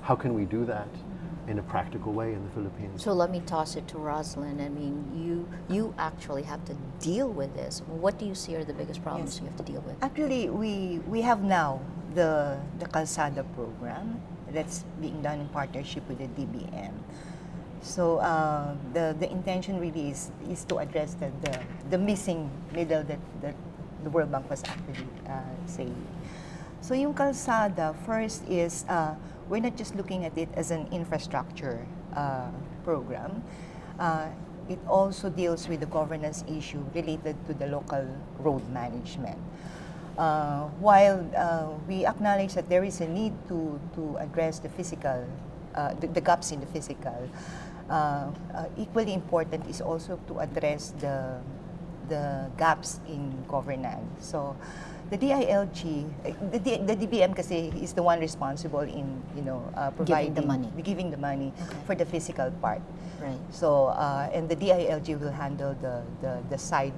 how can we do that in a practical way in the Philippines? So let me toss it to Rosalind. I mean, you actually have to deal with this. What do you see are the biggest problems Yes. you have to deal with? Actually, we have now the Calzada program that's being done in partnership with the DBM. So the intention really is to address the missing middle that the World Bank was actually saying. So yung Calzada, first is we're not just looking at it as an infrastructure program. It also deals with the governance issue related to the local road management. While we acknowledge that there is a need to address the physical, the gaps in the physical, equally important is also to address the gaps in governance. So the DILG, the DBM kasi is the one responsible in providing giving the money for the physical part. Right. So and the DILG will handle the side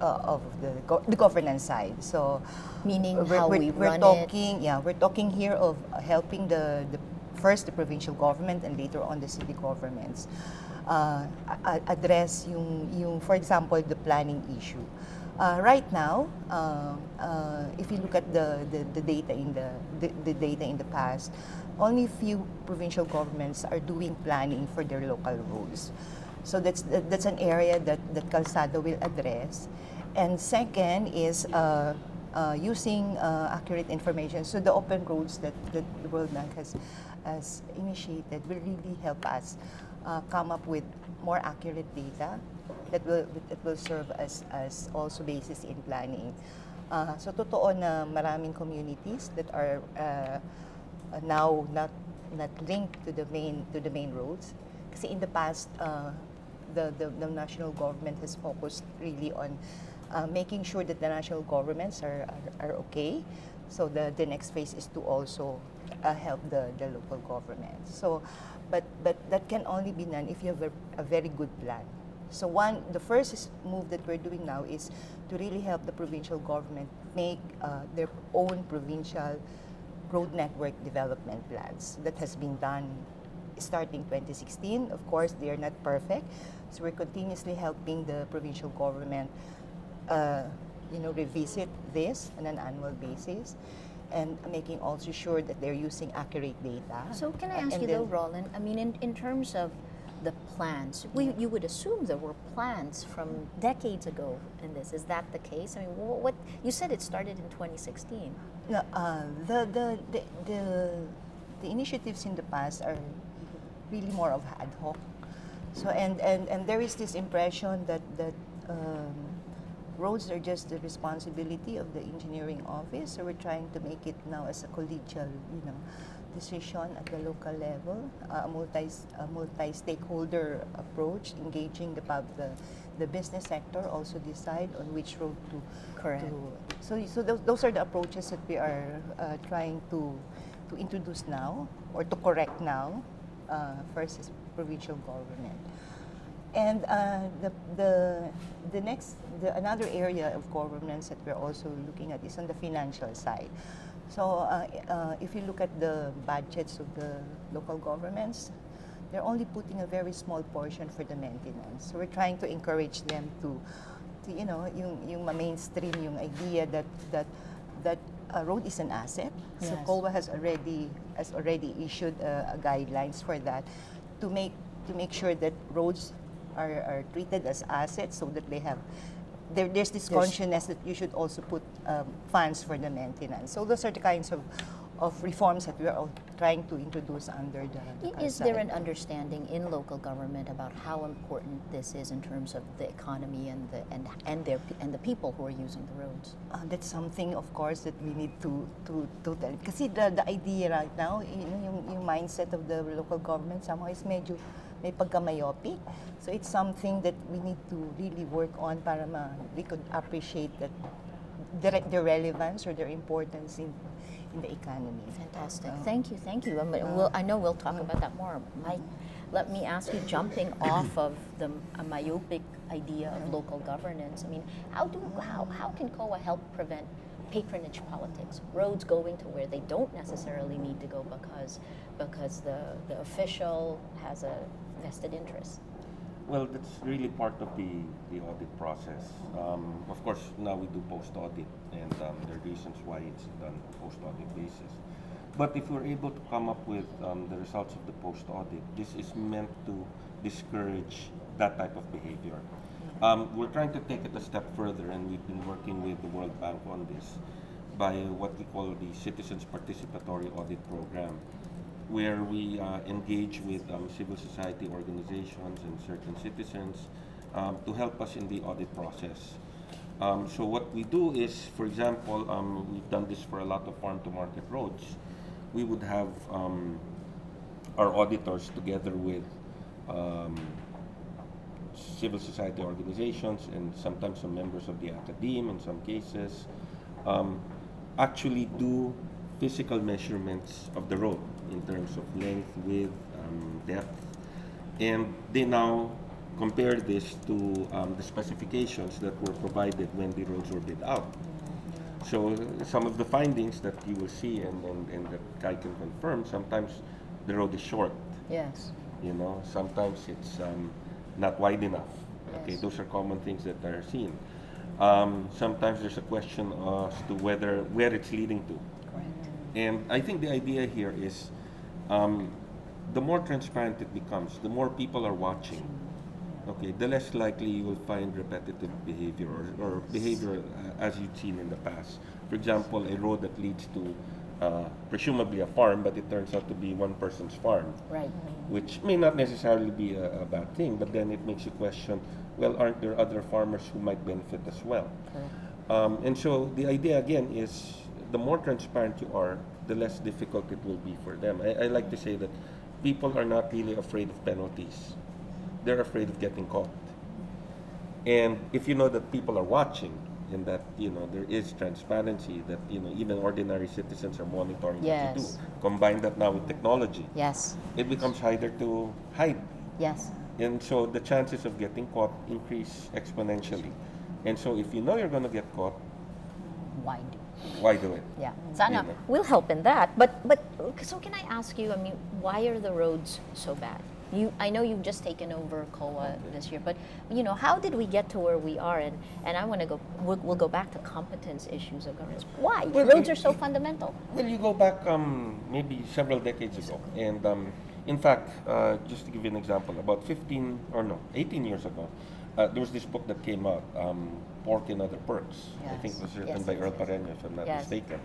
of the governance side. So meaning how we we're run talking, it. Yeah, we're talking here of helping first the provincial government and later on the city governments address yung for example the planning issue. Right now, if you look at the data in the past, only few provincial governments are doing planning for their local roads. So that's an area that Calzada will address. And second is using accurate information. So the open roads that the World Bank has initiated will really help us come up with more accurate data that will serve as also basis in planning. So totoo na maraming communities that are now not linked to the main roads. Kasi in the past, the national government has focused really on making sure that the national governments are okay. So the next phase is to also help the local governments. So, but that can only be done if you have a very good plan. So the first move that we're doing now is to really help the provincial government make their own provincial road network development plans. That has been done starting 2016. Of course, they are not perfect. So we're continuously helping the provincial government revisit this on an annual basis and making also sure that they're using accurate data. So can I ask you though, Roland, I mean, in terms of the plans, you would assume there were plans from decades ago in this. Is that the case? I mean, what you said it started in 2016. No, the initiatives in the past are really more of ad hoc. So and there is this impression that roads are just the responsibility of the engineering office. So we're trying to make it now as a collegial, decision at the local level, a multi-stakeholder approach, engaging the business sector also decide on which road to. Correct. So those are the approaches that we are trying to introduce now or to correct now. First is provincial government. And another area of governance that we're also looking at is on the financial side. So if you look at the budgets of the local governments, they're only putting a very small portion for the maintenance. So we're trying to encourage them to yung mainstream yung idea that a road is an asset. Yes. So COA has already issued guidelines for that to make sure that roads are treated as assets so that they have there's this consciousness that you should also put funds for the maintenance. So those are the kinds of reforms that we are all trying to introduce under the Is there an understanding in local government about how important this is in terms of the economy and the people who are using the roads? That's something, of course, that we need to tell. Kasi the idea right now, yung mindset of the local government somehow is medyo may pagka-myopic. So it's something that we need to really work on para we could appreciate that their relevance or their importance in the economy. Fantastic. Thank you. I know we'll talk about that more. Mike, let me ask you, jumping off of a myopic idea of local governance, I mean, how can COA help prevent patronage politics, roads going to where they don't necessarily need to go because the official has a vested interest. Well, that's really part of the audit process. Of course, now we do post-audit, and there are reasons why it's done post-audit basis. But if we're able to come up with the results of the post-audit, this is meant to discourage that type of behavior. We're trying to take it a step further, and we've been working with the World Bank on this by what we call the Citizens Participatory Audit Program, where we engage with civil society organizations and certain citizens to help us in the audit process. So what we do is, for example, we've done this for a lot of farm-to-market roads. We would have our auditors together with civil society organizations and sometimes some members of the academe in some cases actually do physical measurements of the road in terms of length, width, depth, and they now compare this to the specifications that were provided when the roads were bid out. So some of the findings that you will see and that I can confirm, sometimes the road is short. Yes. You know, sometimes it's not wide enough. Okay, Yes. those are common things that are seen. Sometimes there's a question as to where it's leading to. Correct. And I think the idea here is the more transparent it becomes, the more people are watching. Okay, the less likely you will find repetitive behavior or behavior as you've seen in the past. For example, a road that leads to presumably a farm, but it turns out to be one person's farm, Right. which may not necessarily be a bad thing, but then it makes you question, well, aren't there other farmers who might benefit as well? Correct. And so the idea again is the more transparent you are, the less difficult it will be for them. I like to say that people are not really afraid of penalties. They're afraid of getting caught. And if you know that people are watching and that, you know, there is transparency, that, you know, even ordinary citizens are monitoring what you do, Yes. combine that now with technology, Yes. it becomes harder to hide. Yes. And so the chances of getting caught increase exponentially. And so if you know you're going to get caught, Why do? why do it? Yeah. Sana, know. we'll help in that. But so can I ask you? I mean, why are the roads so bad? I know you've just taken over COA this year, but you know, how did we get to where we are? And I want to go. We'll go back to competence issues of governance. Why Well, roads are so fundamental? Well, you go back maybe several decades ago, and in fact, just to give you an example, about 18 years ago, there was this book that came out, Pork and Other Perks. I think it was written by Earl Pareño, if I'm not Yes. mistaken.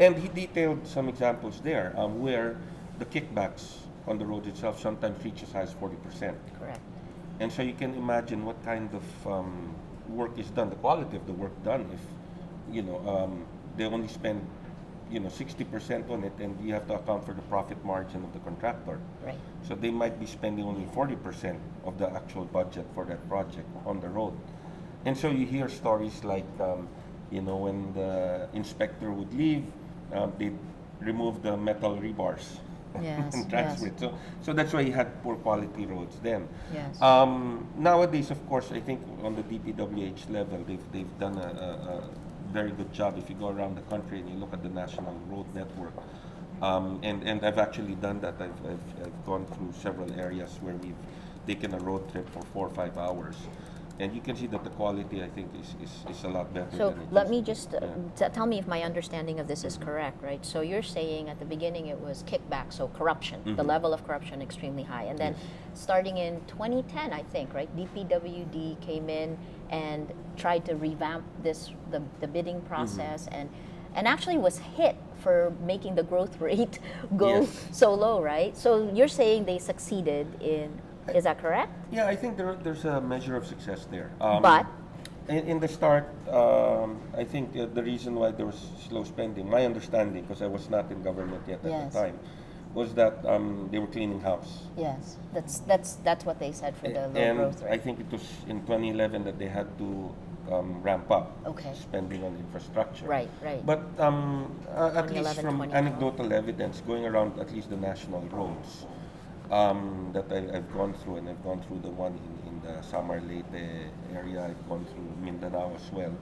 And he detailed some examples there where the kickbacks on the road itself sometimes reach as high as 40%. Correct. And so you can imagine what kind of work is done, the quality of the work done, if you know they only spend 60% on it, and you have to account for the profit margin of the contractor. Right. So they might be spending only 40% of the actual budget for that project on the road. And so you hear stories like, when the inspector would leave, they'd remove the metal rebars Yes. and transfer it. So that's why you had poor quality roads then. Yes. Nowadays, of course, I think on the DPWH level, they've done a very good job. If you go around the country and you look at the national road network, and I've actually done that. I've gone through several areas where we've taken a road trip for 4 or 5 hours, and you can see that the quality, I think, is a lot better. So than it let used me to just be. tell me if my understanding of this is correct, right? So you're saying at the beginning it was kickback, so corruption, the Mhm. level of corruption extremely high, and then Yes. starting in 2010, I think, right? DPWD came in and tried to revamp the bidding process, and actually was hit for making the growth rate go Yes. so low, right? So you're saying they succeeded in. Is that correct? Yeah, I think there's a measure of success there. But in the start, I think the reason why there was slow spending, my understanding, because I was not in government yet at Yes. the time, was that they were cleaning house. yes, that's what they said for the low And growth I rate. think it was in 2011 that they had to ramp up Okay. spending on infrastructure. Right, right. But at least 2011, from 2012. anecdotal evidence, going around at least the national roads that I've gone through, and I've gone through the one in the Samar Leyte area, I've gone through Mindanao as well.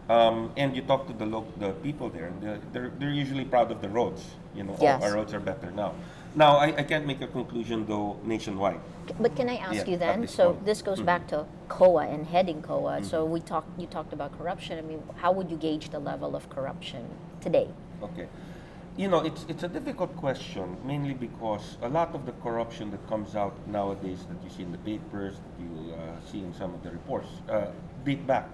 And you talk to the people there, and they're usually proud of the roads. You know, Yes. our roads are better now. Now, I can't make a conclusion though nationwide. But can I ask Yeah, you at then? this So point. this goes back to COA and heading COA. So you talked about corruption. I mean, how would you gauge the level of corruption today? Okay. You know, it's a difficult question, mainly because a lot of the corruption that comes out nowadays that you see in the papers, that you see in some of the reports, date back.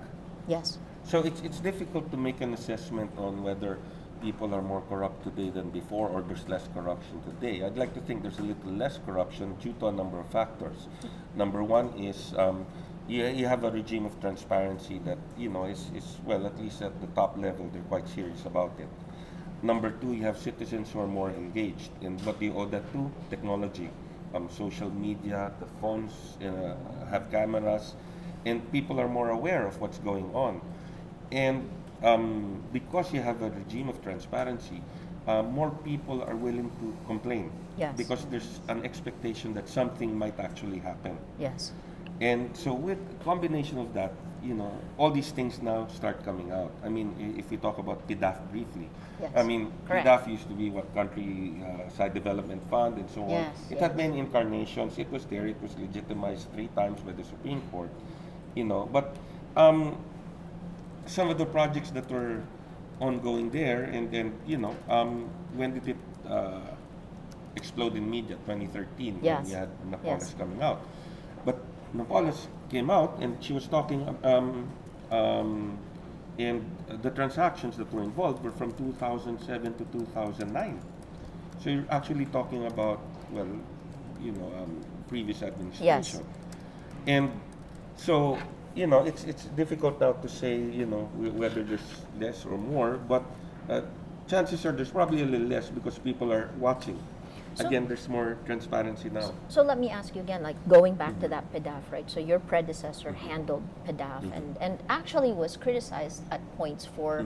Yes. So it's difficult to make an assessment on whether people are more corrupt today than before or there's less corruption today. I'd like to think there's a little less corruption due to a number of factors. Number one is you have a regime of transparency that, you know, is well, at least at the top level, they're quite serious about it. Number two, you have citizens who are more engaged. And what do you owe that to? Technology. Social media, the phones have cameras, and people are more aware of what's going on. And because you have a regime of transparency, more people are willing to complain. Yes. Because there's an expectation that something might actually happen. Yes. And so with a combination of that, you know, all these things now start coming out. I mean, if we talk about PDAF briefly, Yes. I mean, Correct. PDAF used to be what, Country Side Development Fund and so on. Yes, It yes. had many incarnations. It was there. It was legitimized 3 times by the Supreme Court, you know. But some of the projects that were ongoing there, and you know, when did it explode in media? 2013, Yes. when you had Napoles Yes. coming out. But Napoles came out, and she was talking, and the transactions that were involved were from 2007 to 2009. So you're actually talking about, well, you know, previous administration. And so, you know, it's difficult now to say, you know, whether there's less or more, but chances are there's probably a little less because people are watching. So- Again, there's more transparency now. So let me ask you again, like going back to that PDAF, right? So your predecessor handled PDAF and actually was criticized at points for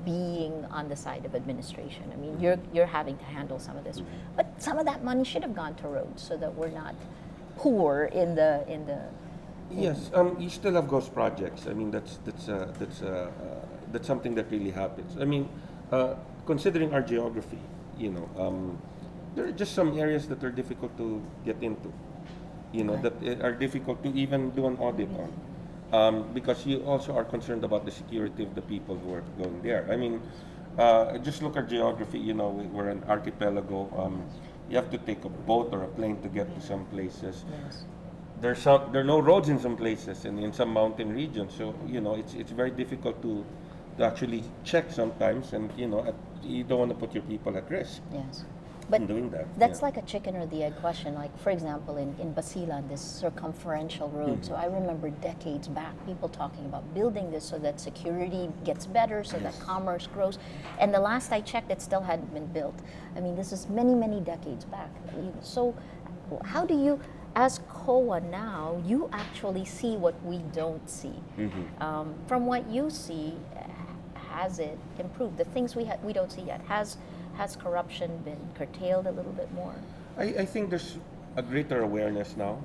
being on the side of administration. I mean, you're having to handle some of this, but some of that money should have gone to roads so that we're not poor in the. Yes, you still have ghost projects. I mean, that's something that really happens. I mean, considering our geography, you know, there are just some areas that are difficult to get into, you know, that are difficult to even do an audit on, because you also are concerned about the security of the people who are going there. I mean, just look at geography. You know, we're an archipelago. You have to take a boat or a plane to get to some places. Yes. There are no roads in some places and in some mountain regions, so you know it's very difficult to actually check sometimes, and you know you don't want to put your people at risk Yes. in But doing that. that's Yeah. like a chicken or the egg question. Like, for example, in Basilan, this circumferential road. So I remember decades back, people talking about building this so that security gets better, so that commerce grows. And the last I checked, it still hadn't been built. I mean, this is many, many decades back. So how do you, as COA now, you actually see what we don't see? From what you see, has it improved? The things we don't see yet. Has corruption been curtailed a little bit more? I think there's a greater awareness now,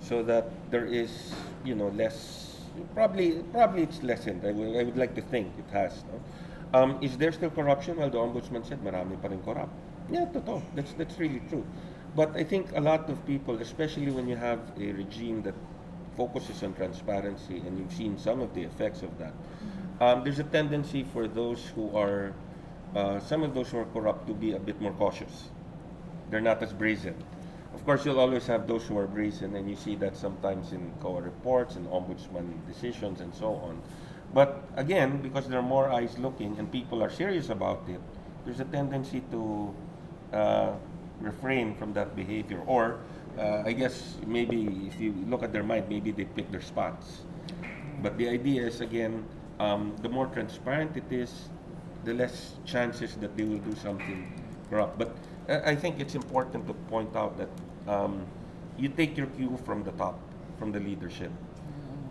so that there is, you know, less. Probably it's lessened. I would like to think it has. No? Is there still corruption? Well, the ombudsman said marami pa rin corrupt. Yeah, totoo. That's really true. But I think a lot of people, especially when you have a regime that focuses on transparency, and you've seen some of the effects of that, there's a tendency for those who are some of those who are corrupt to be a bit more cautious. They're not as brazen. Of course, you'll always have those who are brazen, and you see that sometimes in COA reports and ombudsman decisions and so on. But again, because there are more eyes looking and people are serious about it, there's a tendency to refrain from that behavior. Or I guess maybe if you look at their mind, maybe they pick their spots. But the idea is, again, the more transparent it is, the less chances that they will do something corrupt. But I think it's important to point out that you take your cue from the top, from the leadership.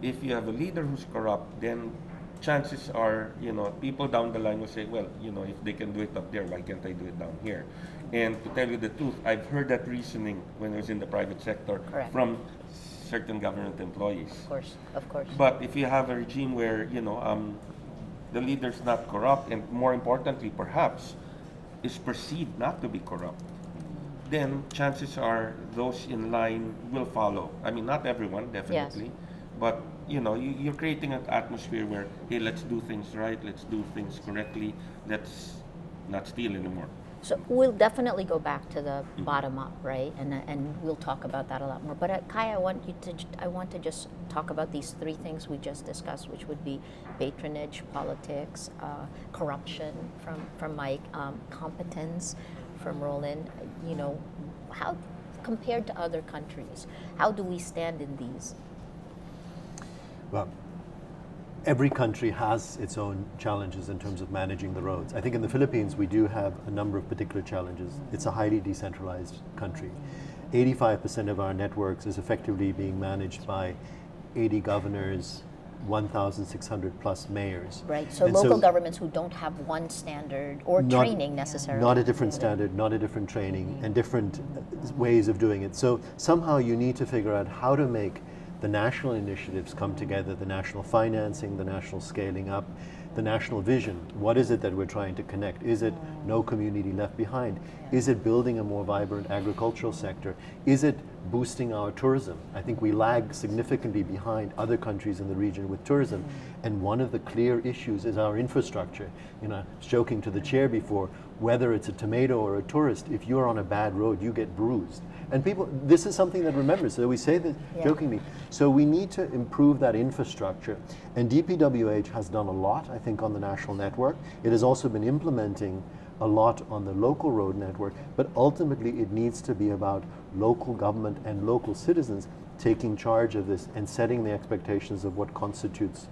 If you have a leader who's corrupt, then chances are, you know, people down the line will say, well, you know, if they can do it up there, why can't I do it down here? And to tell you the truth, I've heard that reasoning when I was in the private sector Correct. from certain government employees. Of course. But if you have a regime where, you know, the leader's not corrupt, and more importantly, perhaps, is perceived not to be corrupt, then chances are those in line will follow. I mean, not everyone, definitely, but you're creating an atmosphere where, hey, let's do things right, let's do things correctly, let's not steal anymore. So we'll definitely go back to the bottom up, right? And we'll talk about that a lot more. But Kai, I want to just talk about these three things we just discussed, which would be patronage, politics, corruption from Mike, competence from Roland. How compared to other countries, how do we stand in these? Well, every country has its own challenges in terms of managing the roads. I think in the Philippines we do have a number of particular challenges. It's a highly decentralized country. 85% of our networks is effectively being managed by 80 governors, 1,600 plus mayors. Right, so And local governments who don't have one standard or training necessarily. Not a different standard, not a different training, and different ways of doing it. So somehow you need to figure out how to make the national initiatives come together, the national financing, the national scaling up, the national vision. What is it that we're trying to connect? Is it no community left behind? Is it building a more vibrant agricultural sector? Is it boosting our tourism? I think we lag significantly behind other countries in the region with tourism. And one of the clear issues is our infrastructure. I was joking to the chair before, whether it's a tomato or a tourist, if you're on a bad road, you get bruised. And people, this is something that remembers, so we say that jokingly. So we need to improve that infrastructure. And DPWH has done a lot, I think, on the national network. It has also been implementing a lot on the local road network, but ultimately it needs to be about local government and local citizens taking charge of this and setting the expectations of what constitutes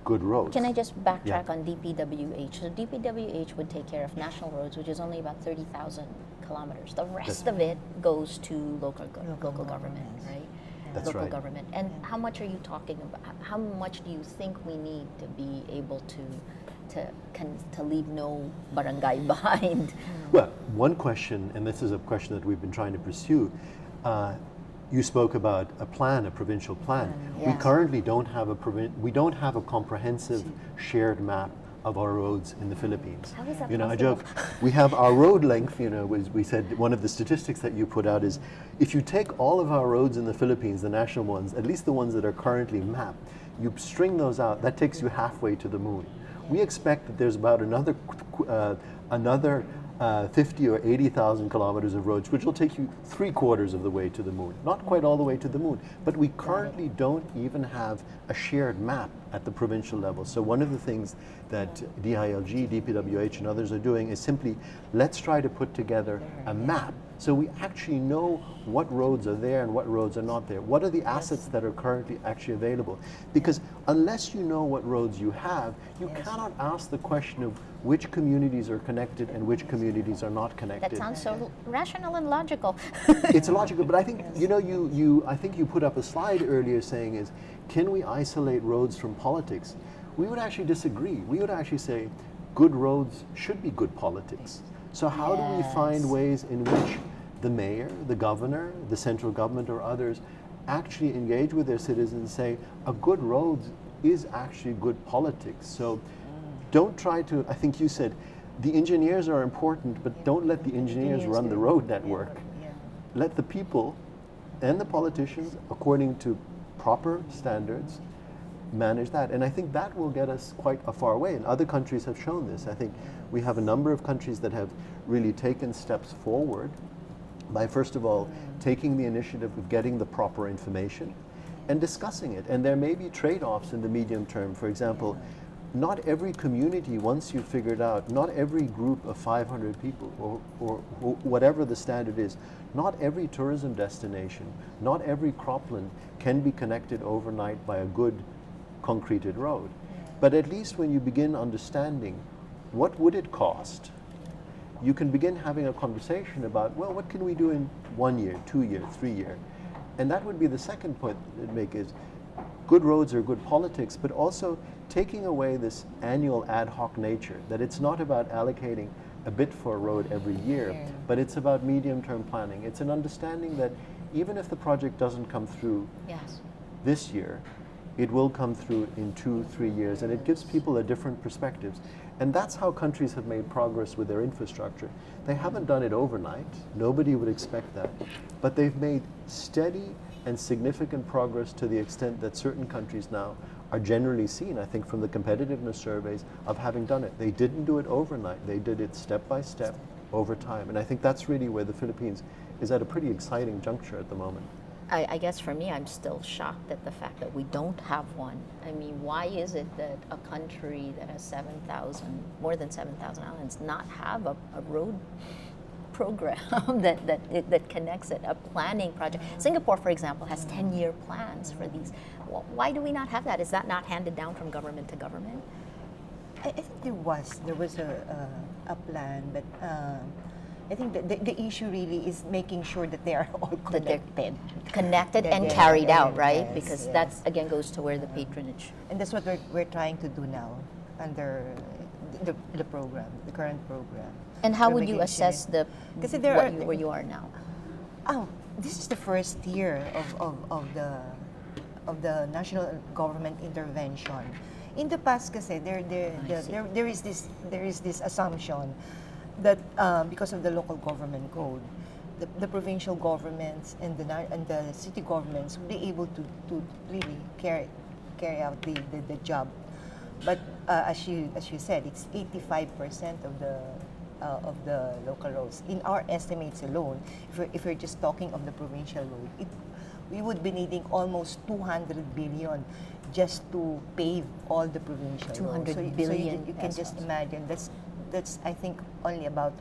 good roads. Can I just backtrack on DPWH? So DPWH would take care of national roads, which is only about 30,000 kilometers. The rest of it goes to local government, right? That's local right. government. And how much are you talking about? How much do you think we need to be able to leave no barangay behind? Well, one question, and this is a question that we've been trying to pursue, you spoke about a plan, a provincial plan. We Yes. currently don't have a comprehensive shared map of our roads in the Philippines. How is that I possible? joke, we have our road length, we said one of the statistics that you put out is if you take all of our roads in the Philippines, the national ones, at least the ones that are currently mapped, you string those out, that takes you halfway to the moon. We expect that there's about another 50 or 80,000 kilometers of roads, which will take you 3/4 of the way to the moon. Not quite all the way to the moon, but we currently don't even have a shared map at the provincial level. So one of the things that DILG, DPWH, and others are doing is simply, let's try to put together a map so we actually know what roads are there and what roads are not there. What are the assets that are currently actually available? Because unless you know what roads you have, you cannot ask the question of which communities are connected and which communities are not connected. That sounds so rational and logical. It's logical, but I think I think you put up a slide earlier saying is, can we isolate roads from politics? We would actually disagree. We would actually say good roads should be good politics. So how do we find ways in which the mayor, the governor, the central government, or others actually engage with their citizens and say a good road is actually good politics? So don't try to, I think you said, the engineers are important, but don't let the engineers run the road network. Let the people and the politicians, according to proper standards, manage that. And I think that will get us quite a far way. And other countries have shown this. I think we have a number of countries that have really taken steps forward by, first of all, taking the initiative of getting the proper information and discussing it. And there may be trade-offs in the medium term. For example, not every community, once you've figured out, not every group of 500 people or whatever the standard is, not every tourism destination, not every cropland can be connected overnight by a good concreted road. But at least when you begin understanding what would it cost, you can begin having a conversation about, well, what can we do in 1 year, 2 year, 3 year? And that would be the second point I'd make is, good roads are good politics, but also taking away this annual ad hoc nature, that it's not about allocating a bit for a road every year, but it's about medium-term planning. It's an understanding that even if the project doesn't come through this year, it will come through in 2-3 years, and it gives people a different perspectives. And that's how countries have made progress with their infrastructure. They haven't done it overnight. Nobody would expect that. But they've made steady and significant progress to the extent that certain countries now are generally seen, I think, from the competitiveness surveys of having done it. They didn't do it overnight. They did it step by step over time. And I think that's really where the Philippines is at a pretty exciting juncture at the moment. I guess for me, I'm still shocked at the fact that we don't have one. I mean, why is it that a country that has more than 7,000 islands, not have a road program that connects it, a planning project? Singapore, for example, has 10-year plans for these. Why do we not have that? Is that not handed down from government to government? I think there was a plan, but I think the issue really is making sure that they are all That they're connected. and Yeah, carried yeah, out, right? yes, Because yes. that again goes to where the patronage. And that's what we're trying to do now under the program, the current program. And how We're would you making sure- assess the Kasi there what are- where you are now? Oh, this is the first year of the national government intervention. In the past, kasi there is this assumption that because of the local government code, the provincial governments and the city governments will be able to really carry out the job. But as you said, it's 85% of the local roads. In our estimates alone, if we're just talking of the provincial road, we would be needing almost 200 billion just to pave all the provincial 200 roads. billion You can just pesos. imagine that's I think only about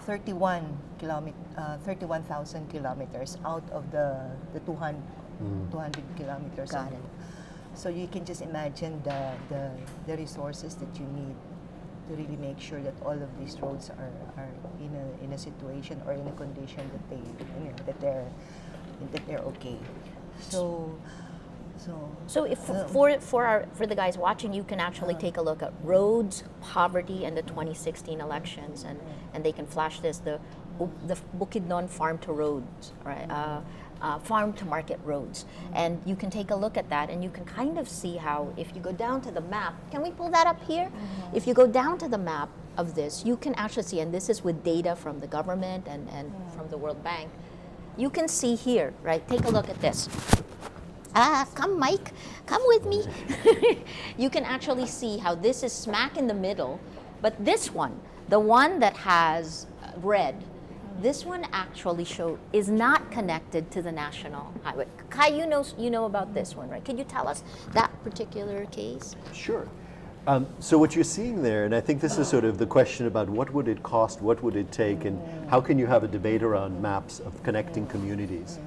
31,000 kilometers out of the 200 kilometers. Got it. So you can just imagine the resources that you need to really make sure that all of these roads are in a situation or in a condition that they're okay. So So if for the guys watching, you can actually take a look at roads, poverty, and the 2016 elections, and they can flash this the Bukidnon farm to roads, right? Farm to market roads, and you can take a look at that, and you can kind of see how if you go down to the map. Can we pull that up here? If you go down to the map of this, you can actually see, and this is with data from the government and from the World Bank. You can see here, right? Take a look at this. Come Mike, come with me. You can actually see how this is smack in the middle, but this one, the one that has red, this one actually is not connected to the national highway. Kai, you know about this one, right? Could you tell us that particular case? Sure. So what you're seeing there, and I think this is sort of the question about what would it cost, what would it take, and how can you have a debate around maps of connecting communities.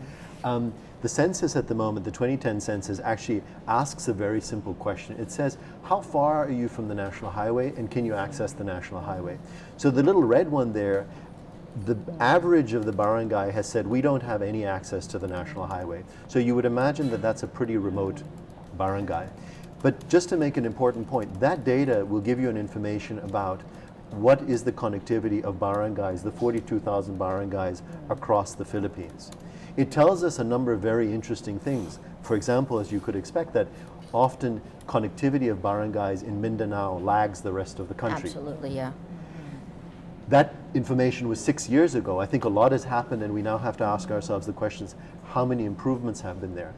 The census at the moment, the 2010 census, actually asks a very simple question. It says, how far are you from the national highway, and can you access the national highway? So the little red one there, the average of the barangay has said, we don't have any access to the national highway. So you would imagine that that's a pretty remote barangay. But just to make an important point, that data will give you an information about what is the connectivity of barangays, the 42,000 barangays across the Philippines. It tells us a number of very interesting things. For example, as you could expect, that often connectivity of barangays in Mindanao lags the rest of the country. Absolutely, yeah. That information was 6 years ago. I think a lot has happened, and we now have to ask ourselves the questions, how many improvements have been there?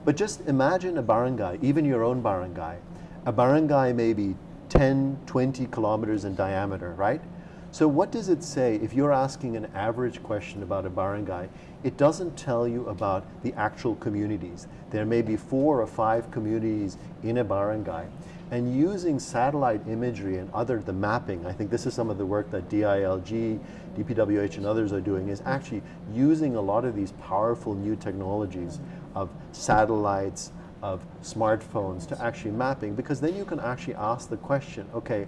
But just imagine a barangay, even your own barangay. A barangay may be 10, 20 kilometers in diameter, right? So what does it say if you're asking an average question about a barangay? It doesn't tell you about the actual communities. There may be 4 or 5 communities in a barangay. And using satellite imagery and the mapping, I think this is some of the work that DILG, DPWH and others are doing, is actually using a lot of these powerful new technologies of satellites, of smartphones to actually mapping, because then you can actually ask the question, okay,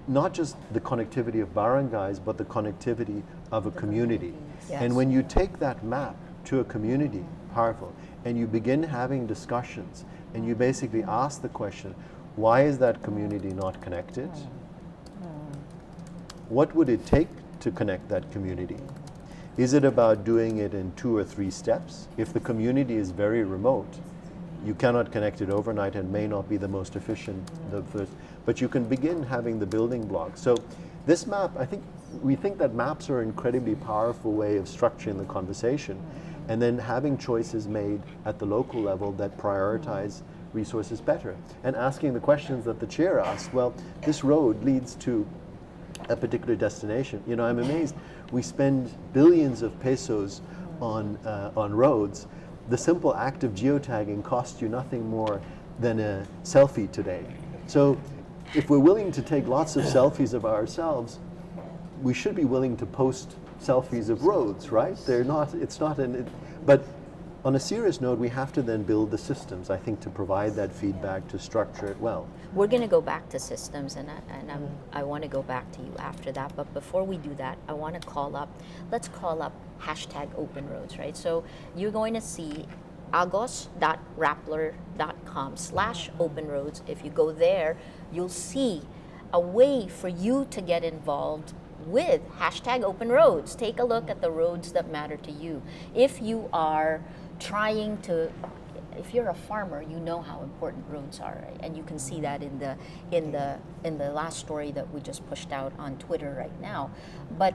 not just the connectivity of barangays, but the connectivity of a community. Yes. And when you take that map to a community, powerful, and you begin having discussions, and you basically ask the question, why is that community not connected? What would it take to connect that community? Is it about doing it in 2 or 3 steps? If the community is very remote, You cannot connect it overnight and may not be the most efficient, but you can begin having the building blocks. So this map, we think that maps are an incredibly powerful way of structuring the conversation, and then having choices made at the local level that prioritize resources better, and asking the questions that the chair asked. Well, this road leads to a particular destination. You know, I'm amazed. We spend billions of pesos on roads. The simple act of geotagging costs you nothing more than a selfie today. So if we're willing to take lots of selfies of ourselves, we should be willing to post selfies of roads, right? But on a serious note, we have to then build the systems, I think, to provide that feedback, to structure it well. We're going to go back to systems, and I want to go back to you after that. But before we do that, I want to let's call up #OpenRoads, right? So you're going to see agos.rappler.com/openroads. If you go there, you'll see a way for you to get involved with #OpenRoads. Take a look at the roads that matter to you. If you are if you're a farmer, you know how important roads are, right? And you can see that in the last story that we just pushed out on Twitter right now. But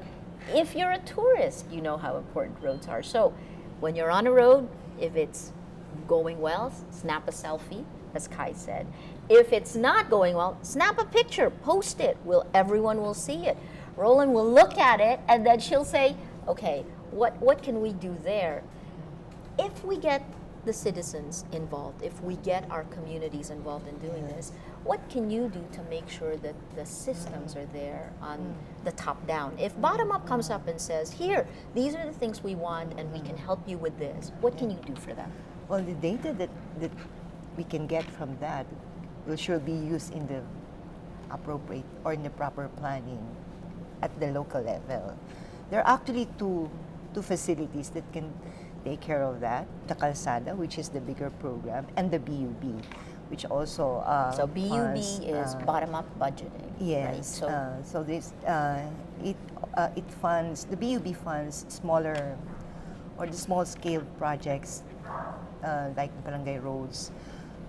if you're a tourist, you know how important roads are. So when you're on a road, if it's going well, snap a selfie, as Kai said. If it's not going well, snap a picture, post it. Everyone will see it. Roland will look at it, and then she'll say, okay, what can we do there? If we get the citizens involved, if we get our communities involved in doing this, what can you do to make sure that the systems are there on the top down? If bottom up comes up and says, here, these are the things we want and we can help you with this, what can you do for them? Well, the data that we can get from that will sure be used in the appropriate or in the proper planning at the local level. There are actually two facilities that can take care of that. The Calzada, which is the bigger program, and the BUB, which also so BUB funds, is bottom-up budgeting. Yes. Right? So this it funds, the BUB funds smaller or the small-scale projects like barangay roads.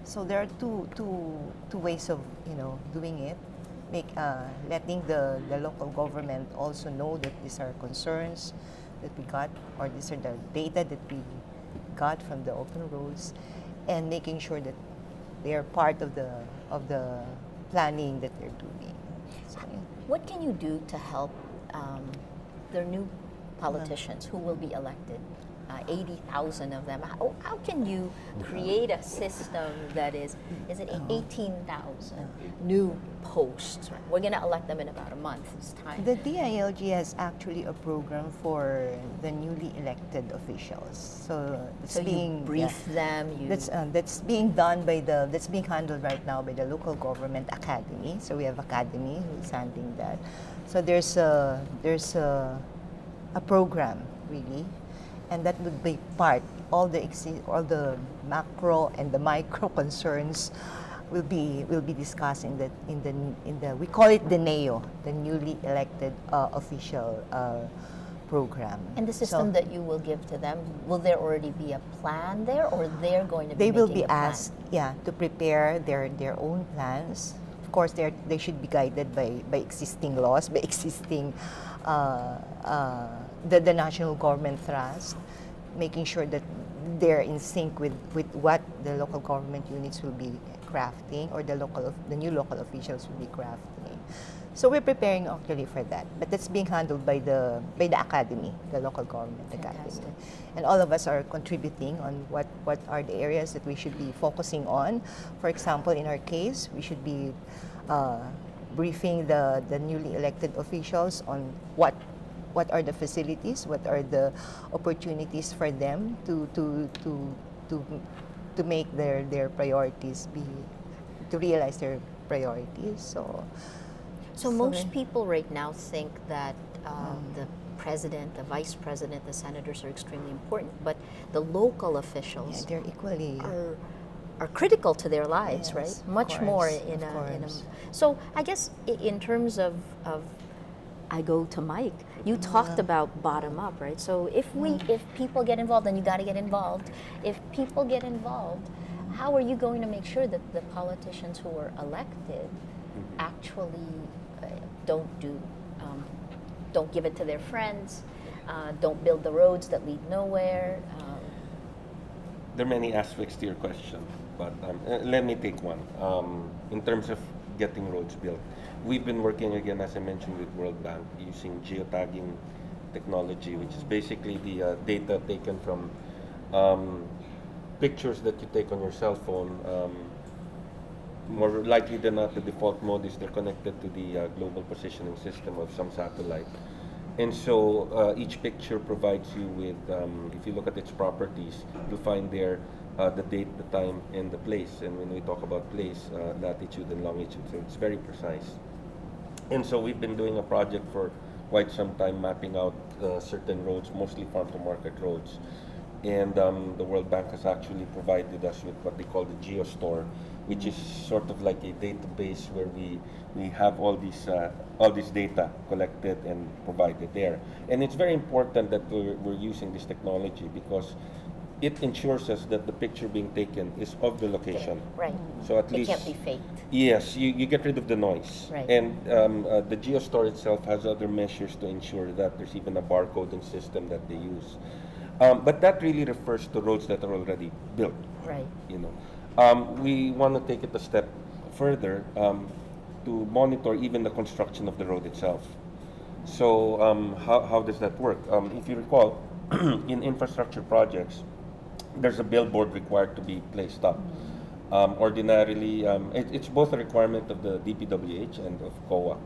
So there are two ways of doing it. Letting the local government also know that these are concerns that we got, or these are the data that we got from the open roads, and making sure that they are part of the planning that they're doing. So, what can you do to help the new politicians who will be elected? 80,000 of them. How can you create a system that is it 18,000 new posts? Right? We're going to elect them in about a month's time. The DILG has actually a program for the newly elected officials. So you brief them. That's being done that's being handled right now by the local government academy. So we have academy who's handling that. So there's a program really. And that would be part. All the macro and the micro concerns will be discussed in the we call it the NEO, the newly elected official program. And the system that you will give to them, will there already be a plan there, or they're going to be They will making be a plan? asked, to prepare their own plans. Of course, they should be guided by existing laws, by existing. The national government thrust, making sure that they're in sync with what the local government units will be crafting, or the new local officials will be crafting. So we're preparing actually for that, but that's being handled by the academy, the local government Fantastic. academy, and all of us are contributing on what are the areas that we should be focusing on. For example, in our case, we should be briefing the newly elected officials on what are the facilities, what are the opportunities for them to make their priorities to realize their priorities. So most people right now think that the president, the vice president, the senators are extremely important, but the local officials they're equally are critical to their lives, Yes, right? Much more in a. So I guess in terms of I go to Mike. You talked about bottom up, right? So if people get involved, then you got to get involved. If people get involved, how are you going to make sure that the politicians who were elected actually don't don't give it to their friends, don't build the roads that lead nowhere? There are many aspects to your question, but let me take one. In terms of getting roads built, we've been working again, as I mentioned, with World Bank using GeoTagging technology, which is basically the data taken from pictures that you take on your cell phone. More likely than not, the default mode is they're connected to the global positioning system of some satellite. And so each picture provides you with, if you look at its properties, you'll find there the date, the time, and the place. And when we talk about place, latitude and longitude, so it's very precise. And so we've been doing a project for quite some time, mapping out certain roads, mostly farm-to-market roads. And the World Bank has actually provided us with what they call the GeoStore, which is sort of like a database where we have all this data collected and provided there. And it's very important that we're using this technology because it ensures us that the picture being taken is of the location. Right. So at It least can't be faked. yes, you get rid of the noise. Right. And the GeoStore itself has other measures to ensure that there's even a barcoding system that they use. But that really refers to roads that are already built. Right. You know, we want to take it a step further to monitor even the construction of the road itself. So how does that work? If you recall, in infrastructure projects, there's a billboard required to be placed up. Ordinarily, it's both a requirement of the DPWH and of COA.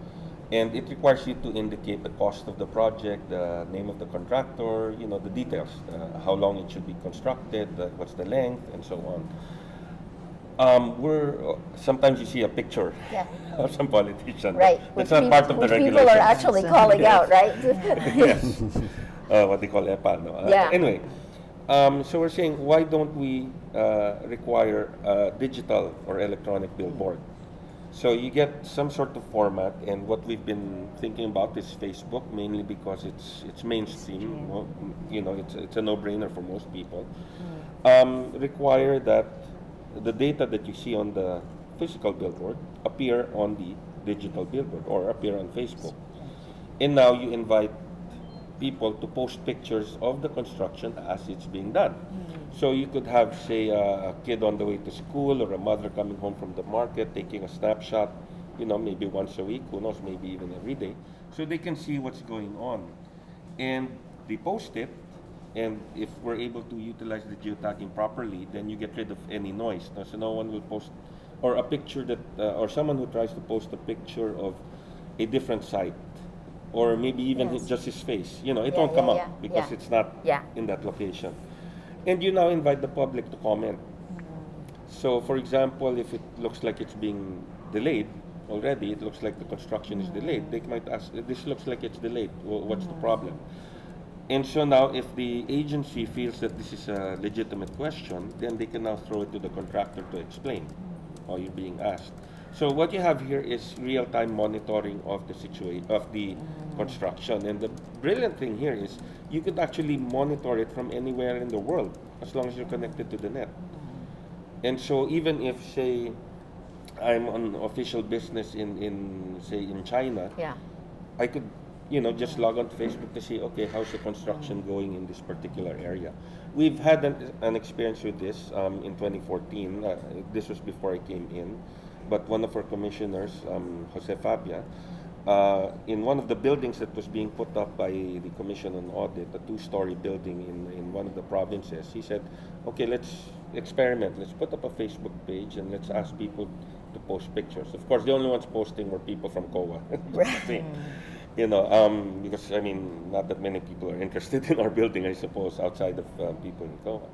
And it requires you to indicate the cost of the project, the name of the contractor, you know, the details, how long it should be constructed, what's the length, and so on. Sometimes you see a picture Yeah. of some politician. Right. That's not part of the which regulation. people are actually calling out, right? Yes. What they call EPA, no? Yeah. Anyway, so we're saying, why don't we require a digital or electronic billboard? So you get some sort of format, and what we've been thinking about is Facebook, mainly because it's mainstream. Well, you know, it's a no-brainer for most people. Require that the data that you see on the physical billboard appear on the digital billboard or appear on Facebook. And now you invite people to post pictures of the construction as it's being done. So you could have, say, a kid on the way to school or a mother coming home from the market taking a snapshot, you know, maybe once a week, who knows, maybe even every day, so they can see what's going on. And they post it, and if we're able to utilize the geotagging properly, then you get rid of any noise. So no one will post, or a picture that, or someone who tries to post a picture of a different site, or maybe even Yes. just his face. You know, it Yeah, won't come yeah, up yeah, because yeah. it's not Yeah. in that location. And you now invite the public to comment. So, for example, if it looks like it's being delayed already, it looks like the construction is delayed, they might ask, this looks like it's delayed, well, what's the problem? And so now, if the agency feels that this is a legitimate question, then they can now throw it to the contractor to explain how you're being asked. So what you have here is real-time monitoring of the situation, of the construction. And the brilliant thing here is you could actually monitor it from anywhere in the world as long as you're connected to the net. And so even if, say, I'm on official business in China, Yeah. I could, you know, just log on to Facebook to see, okay, how's the construction going in this particular area. We've had an experience with this in 2014. This was before I came in. But one of our commissioners, Jose Fabia, in one of the buildings that was being put up by the Commission on Audit, a 2-story building in one of the provinces, he said, okay, let's experiment. Let's put up a Facebook page and let's ask people to post pictures. Of course, the only ones posting were people from COA. You know, because, I mean, not that many people are interested in our building, I suppose, outside of people in COA.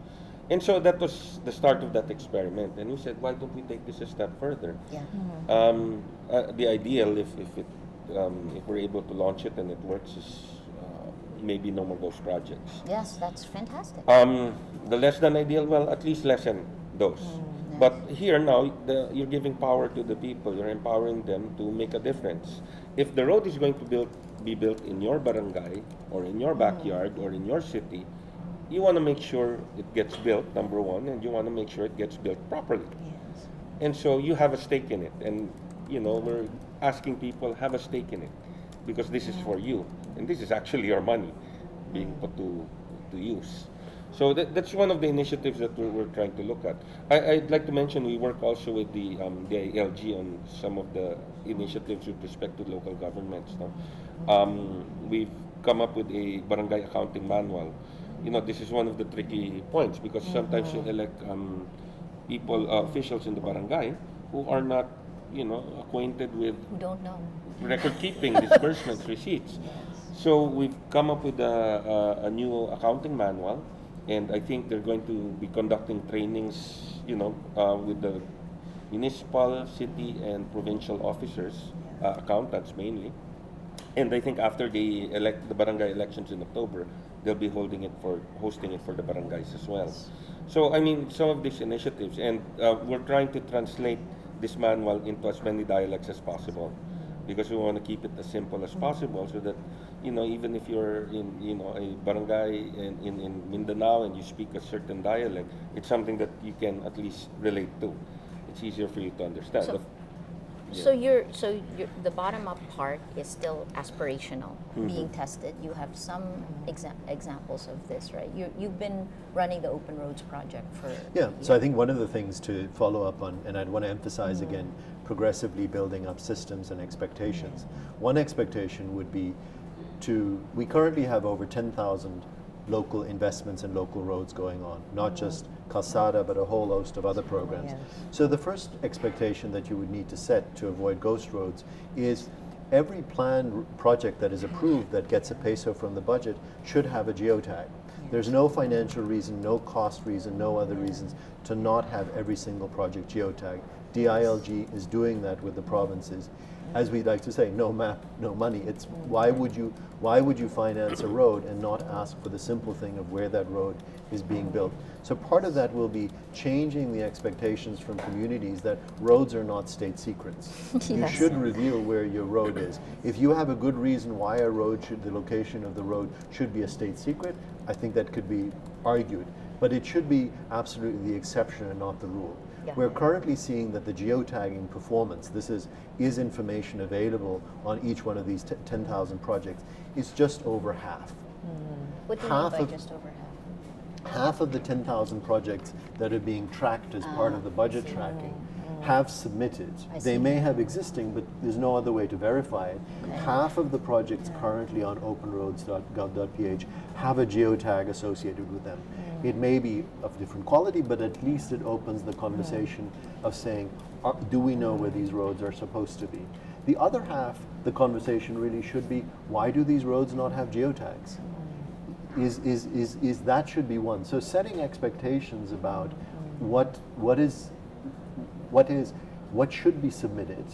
And so that was the start of that experiment. And we said, why don't we take this a step further? Yeah. The ideal, if we're able to launch it and it works, is maybe no more ghost projects. Yes, that's fantastic. The less than ideal, well, at least lessen those. Yes. But here now, you're giving power to the people. You're empowering them to make a difference. If the road is going to be built in your barangay or in your backyard or in your city, you want to make sure it gets built, number one, and you want to make sure it gets built properly. Yes. And so you have a stake in it, and we're asking people have a stake in it because this is for you, and this is actually your money being put to use. So that's one of the initiatives that we're trying to look at. I'd like to mention we work also with the ALG on some of the initiatives with respect to local governments. No? We've come up with a barangay accounting manual. This is one of the tricky points because sometimes you elect people, officials in the barangay who are not, acquainted with Who don't know. record keeping, disbursements, receipts. So we've come up with a new accounting manual, and I think they're going to be conducting trainings, with the municipal, city, and provincial officers, accountants mainly. And I think after they elect the barangay elections in October, they'll be hosting it for the barangays as well. So I mean, some of these initiatives, and we're trying to translate this manual into as many dialects as possible, because we want to keep it as simple as possible, so that even if you're in a barangay in Mindanao and you speak a certain dialect, it's something that you can at least relate to. It's easier for you to understand. So, the bottom up part is still aspirational, being tested. You have some examples of this, right? You've been running the Open Roads project for So I think one of the things to follow up on, and I'd want to emphasize again, progressively building up systems and expectations. One expectation would be we currently have over 10,000 local investments in local roads going on, not just Calzada, but a whole host of other programs. Yes. So the first expectation that you would need to set to avoid ghost roads is every planned project that is approved that gets a peso from the budget should have a geotag. There's no financial reason, no cost reason, no other reasons to not have every single project geotagged. DILG is doing that with the provinces. As we like to say, no map, no money. It's why would you finance a road and not ask for the simple thing of where that road is being built? So part of that will be changing the expectations from communities that roads are not state secrets. You Yes. should reveal where your road is. If you have a good reason why the location of the road should be a state secret, I think that could be argued. But it should be absolutely the exception and not the rule. Yeah. We're currently seeing that the geotagging performance, this is information available on each one of these 10,000 projects, is just over half. What do you half mean by of- just over half? Half of the 10,000 projects that are being tracked as part of the budget tracking have submitted. I They see. may have existing, but there's no other way to verify it. Okay. Half of the projects currently on openroads.gov.ph have a geotag associated with them. It may be of different quality, but at least it opens the conversation of saying, do we know where these roads are supposed to be? The other half, the conversation really should be, why do these roads not have geotags? Is that should be one. So setting expectations about what should be submitted,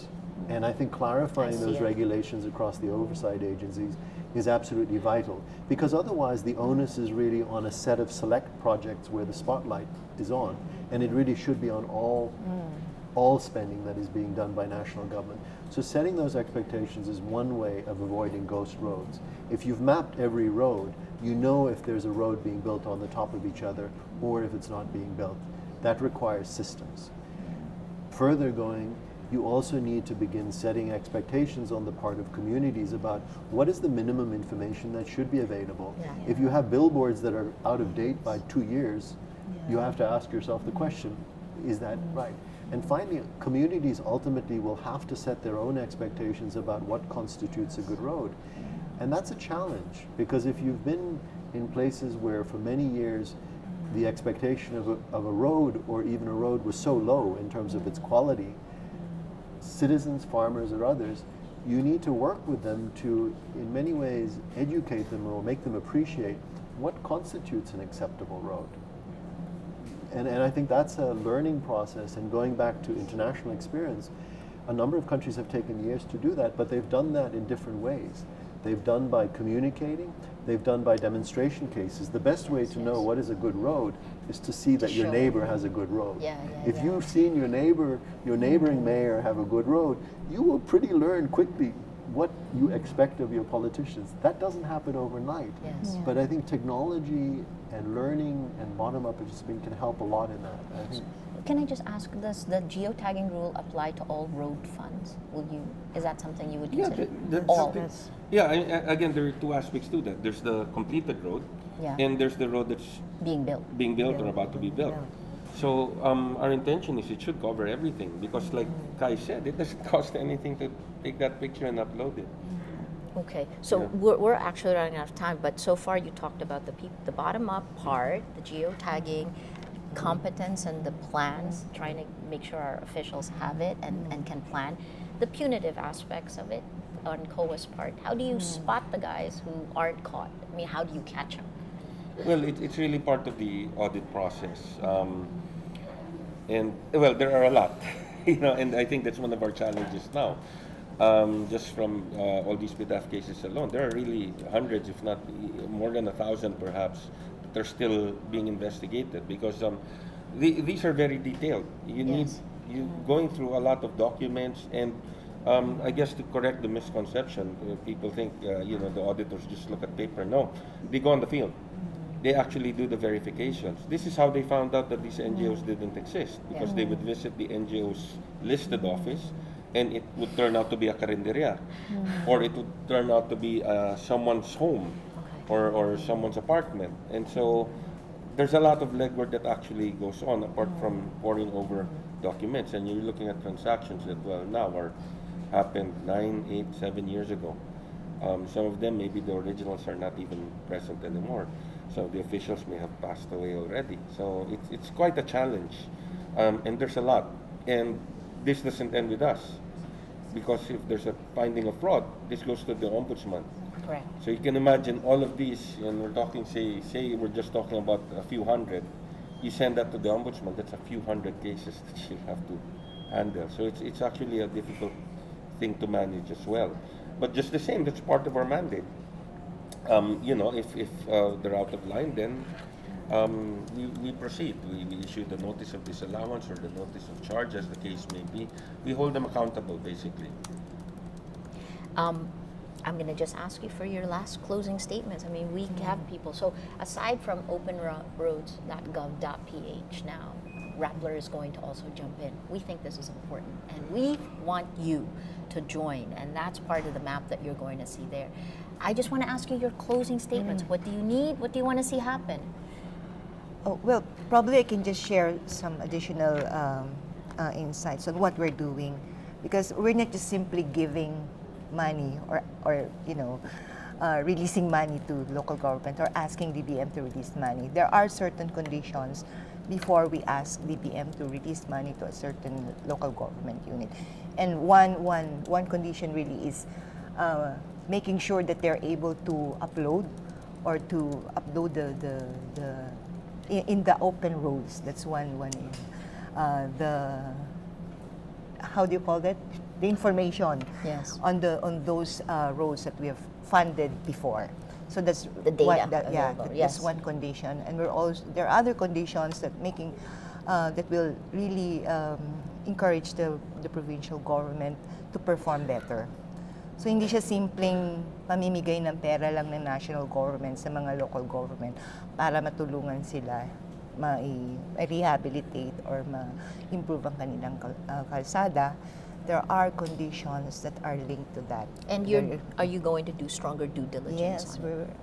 and I think clarifying I see those it. regulations across the oversight agencies is absolutely vital, because otherwise the onus is really on a set of select projects where the spotlight is on, and it really should be on all spending that is being done by national government. So setting those expectations is one way of avoiding ghost roads. If you've mapped every road, you know if there's a road being built on the top of each other or if it's not being built. That requires systems. Further going, you also need to begin setting expectations on the part of communities about what is the minimum information that should be available. Yeah. If you have billboards that are out of date by 2 years, you have to ask yourself the question, is that right? And finally, communities ultimately will have to set their own expectations about what constitutes a good road. And that's a challenge, because if you've been in places where for many years the expectation of a road or even a road was so low in terms of its quality, citizens, farmers, or others, you need to work with them to, in many ways, educate them or make them appreciate what constitutes an acceptable road. And I think that's a learning process, and going back to international experience, a number of countries have taken years to do that, but they've done that in different ways. They've done by communicating, they've done by demonstration cases. The best way to know what is a good road is to see that your show. neighbor has a good road. Yeah, If yeah. you've seen your neighboring mayor have a good road, you will learn quickly what you expect of your politicians. That doesn't happen overnight. Yes. But I think technology and learning and bottom-up adjustment can help a lot in that. I think Can I just ask, does the geotagging rule apply to all road funds? Is that something you would consider? there's all. something- Yeah, again, there are two aspects to that. There's the completed road, Yeah. and there's the road that's Being built. being built or about to be built. So our intention is it should cover everything because, like Kai said, it doesn't cost anything to take that picture and upload it. Okay, so Yeah. we're actually running out of time, but so far you talked about the bottom-up part, the geotagging, competence and the plans, trying to make sure our officials have it and can plan. The punitive aspects of it on COA's part, how do you spot the guys who aren't caught? I mean, how do you catch them? Well, it's really part of the audit process, and well, there are a lot, and I think that's one of our challenges now. Just from all these PDAF cases alone, there are really hundreds, if not more than 1,000, perhaps, that are still being investigated because these are very detailed. You need going through a lot of documents and. I guess to correct the misconception, people think the auditors just look at paper. No, they go on the field. They actually do the verifications. This is how they found out that these NGOs didn't exist because they would visit the NGO's listed office, and it would turn out to be a karinderya, or it would turn out to be someone's home, or someone's apartment, and so there's a lot of legwork that actually goes on apart from poring over documents, and you're looking at transactions that now are happened 9, 8, 7 years ago. Some of them, maybe the originals are not even present anymore. So the officials may have passed away already. So it's quite a challenge. And there's a lot. And this doesn't end with us. Because if there's a finding of fraud, this goes to the ombudsman. Correct. So you can imagine all of these, and we're talking, say we're just talking about a few hundred. You send that to the ombudsman, that's a few hundred cases that she'll have to handle. So it's actually a difficult thing to manage as well. But just the same, that's part of our mandate. If they're out of line, then we proceed. We issue the notice of disallowance or the notice of charge, as the case may be. We hold them accountable, basically. I'm going to just ask you for your last closing statements. I mean, we have people. So aside from openroads.gov.ph now, Rappler is going to also jump in. We think this is important, and we want you to join, and that's part of the map that you're going to see there. I just want to ask you your closing statements. What do you need? What do you want to see happen? Oh, well, probably I can just share some additional insights on what we're doing, because we're not just simply giving money or releasing money to local government or asking DBM to release money. There are certain conditions before we ask DBM to release money to a certain local government unit. And one condition really is making sure that they're able to upload the in the open roads. That's one how do you call that? The information Yes. on those roads that we have funded before. So that's The data available, yes. that's one condition, and there are other conditions that that will really encourage the provincial government to perform better. So hindi siya simpleng pamimigay ng pera lang ng national government sa mga local government para matulungan sila ma-rehabilitate or ma-improve ang kanilang kalsada. There are conditions that are linked to that. And are you going to do stronger due diligence? Yes, on it?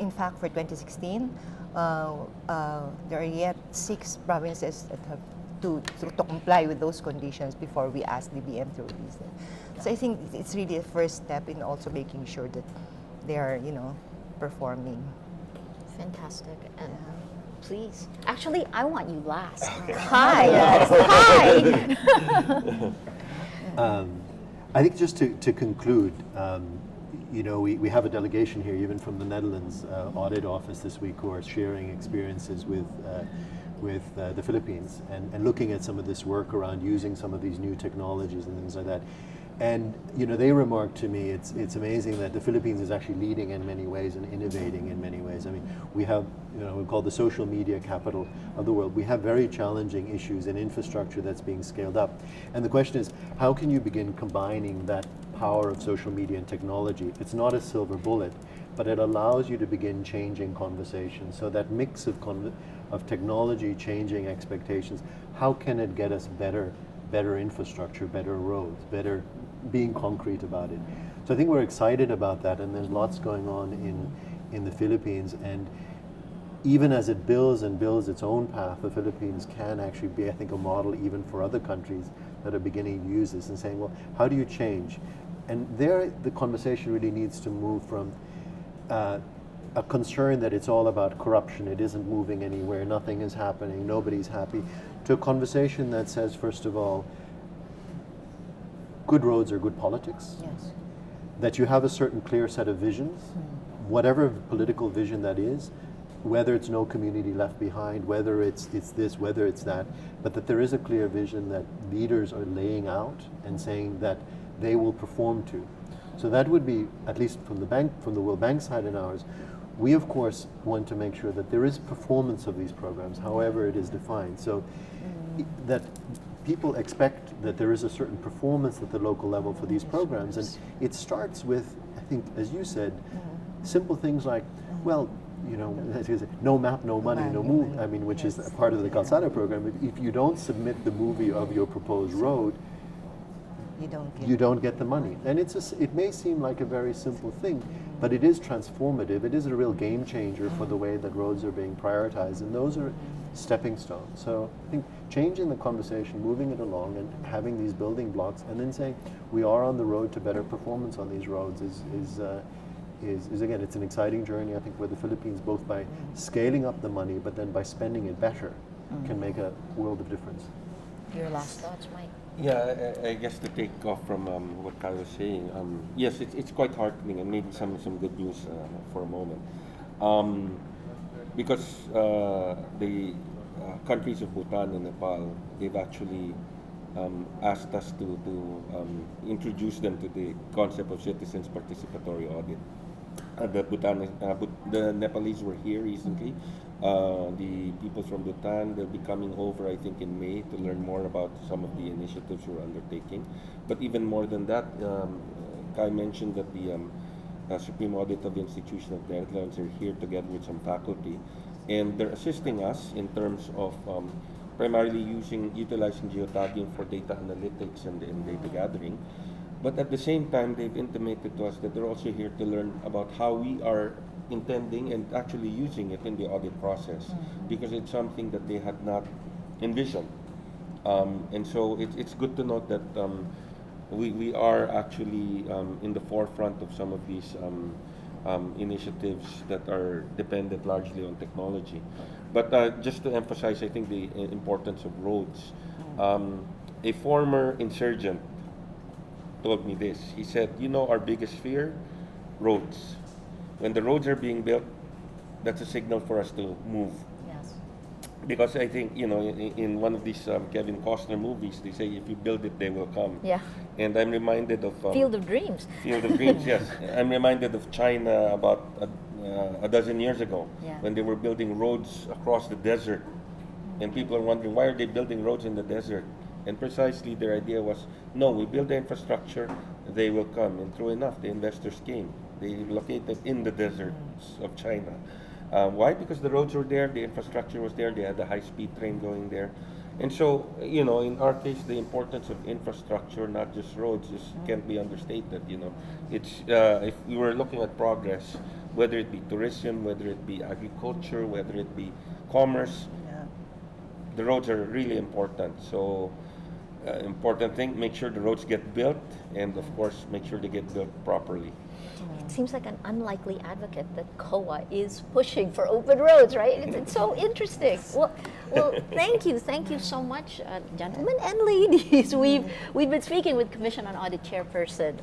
in fact, for 2016, there are yet 6 provinces that have to comply with those conditions before we ask DBM to release them. So I think it's really a first step in also making sure that they are, performing. Fantastic. And please, actually, I want you last. Hi. Hi. I think just to conclude, we have a delegation here, even from the Netherlands audit office this week, who are sharing experiences with the Philippines and looking at some of this work around using some of these new technologies and things like that. And they remarked to me, it's amazing that the Philippines is actually leading in many ways and innovating in many ways. I mean, we have, we call the social media capital of the world. We have very challenging issues in infrastructure that's being scaled up. And the question is, how can you begin combining that power of social media and technology? It's not a silver bullet, but it allows you to begin changing conversations. So that mix of technology changing expectations, how can it get us better infrastructure, better roads, better being concrete about it? So I think we're excited about that, and there's lots going on in the Philippines. And even as it builds its own path, the Philippines can actually be, I think, a model even for other countries that are beginning to use this and saying, well, how do you change? And there, the conversation really needs to move from a concern that it's all about corruption, it isn't moving anywhere, nothing is happening, nobody's happy, to a conversation that says, first of all, good roads are good politics, Yes. that you have a certain clear set of visions, whatever political vision that is, whether it's no community left behind, whether it's this, whether it's that, but that there is a clear vision that leaders are laying out and saying that they will perform to. So that would be, at least from the World Bank side and ours, we of course want to make sure that there is performance of these programs, however it is defined. So that people expect that there is a certain performance at the local level for these programs. And it starts with, I think, as you said, simple things like, well, as you say, no map, no money, no move. I mean, which is a part of the Calzada program. If you don't submit the movie of your proposed road, you don't get the money. And it may seem like a very simple thing, but it is transformative. It is a real game changer for the way that roads are being prioritized, and those are stepping stones. So I think changing the conversation, moving it along, and having these building blocks, and then saying we are on the road to better performance on these roads is again, it's an exciting journey. I think where the Philippines, both by scaling up the money, but then by spending it better, can make a world of difference. Your last thoughts, Mike? Yeah, I guess to take off from what Kyle was saying, yes, it's quite heartening, and maybe some good news for a moment. Because the countries of Bhutan and Nepal, they've actually asked us to introduce them to the concept of citizens participatory audit. The Nepalese were here recently. The people from Bhutan, they'll be coming over, I think, in May to learn more about some of the initiatives we're undertaking. But even more than that, Kai mentioned that the Supreme Audit of the Institution of the Netherlands are here together with some faculty, and they're assisting us in terms of primarily utilizing geotagging for data analytics and data gathering. But at the same time, they've intimated to us that they're also here to learn about how we are intending and actually using it in the audit process, because it's something that they had not envisioned. And so it's good to note that we are actually in the forefront of some of these initiatives that are dependent largely on technology. But just to emphasize, I think, the importance of roads. A former insurgent told me this. He said, our biggest fear? Roads. When the roads are being built, that's a signal for us to move. Yes. Because I think, in one of these Kevin Costner movies, they say, if you build it, they will come. Yeah. And I'm reminded of... Field of Dreams. Field of Dreams, yes. I'm reminded of China about a dozen years ago, when they were building roads across the desert. And people are wondering, why are they building roads in the desert? And precisely their idea was, no, we build the infrastructure, they will come. And true enough, the investors came. They located in the deserts of China. Why? Because the roads were there, the infrastructure was there, they had a high-speed train going there. And so, in our case, the importance of infrastructure, not just roads, can't be understated. It's if we were looking at progress, whether it be tourism, whether it be agriculture, whether it be commerce, the roads are really important. So, important thing, make sure the roads get built, and of course, make sure they get built properly. It seems like an unlikely advocate that COA is pushing for open roads, right? It's so interesting. Well, thank you so much, gentlemen and ladies. We've been speaking with Commission on Audit Chairperson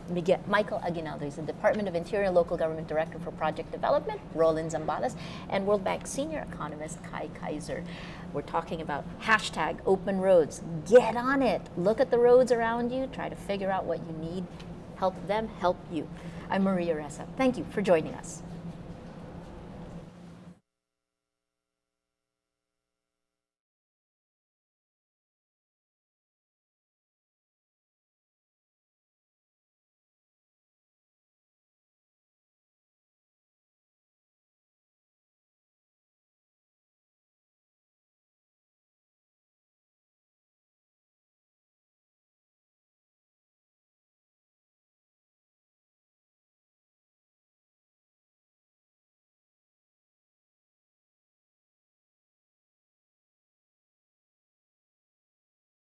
Michael Aguinaldo. He's the Department of Interior and Local Government Director for Project Development, Roland Zambales, and World Bank Senior Economist Kai Kaiser. We're talking about #open roads. Get on it. Look at the roads around you. Try to figure out what you need. Help them help you. I'm Maria Ressa. Thank you for joining us.